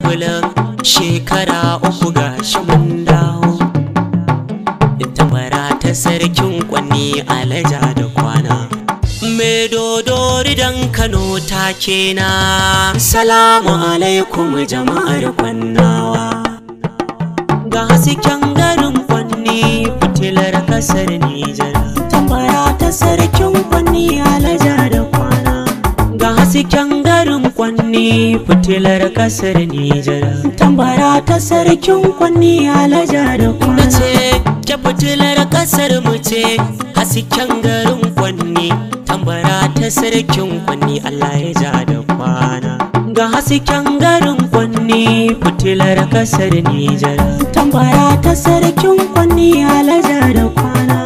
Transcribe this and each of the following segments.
kulin shekara 3 gashi mun dawo. Tambara ta sarkin kwanni alaja da kwana, me dodori dan Kano take na. Salamu alaikum jama'ar kwannawa, ga hasken garin kwanni fitilar kasar Nijar. Tambara ta sarkin kwanni alaja da kwana, ga hasken garin kwanni fitilar kasar Nijar. Tambara ta sarkin kwanni alaja da kwana, ce ke fitilar kasar mu ce hasken garin kwanni. Tambara ta sarkin kwanni Allah ya ja da kwana, ga hasken garin kwanni fitilar kasar Nijar. Tambara ta sarkin kwanni Allah ya ja da kwana.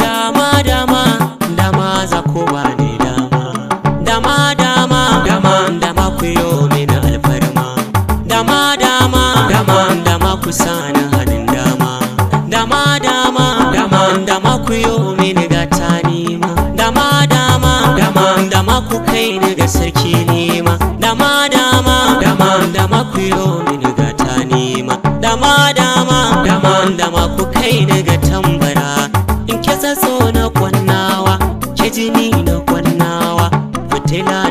Dama dama dama za ko ba ni dama, dama dama dama dama ku yo mini alfarma, dama dama dama dama ku sani hannun dama, dama dama dama dama ku yo mini gata nima, dama dama dama dama ku kai ni ga sarki nima, dama dama dama dama ku yo mini gata nima, dama dama dama dama ku kai ni ga tambara. In ke tsatso na kwannawa, ke jini na kwannawa, fitila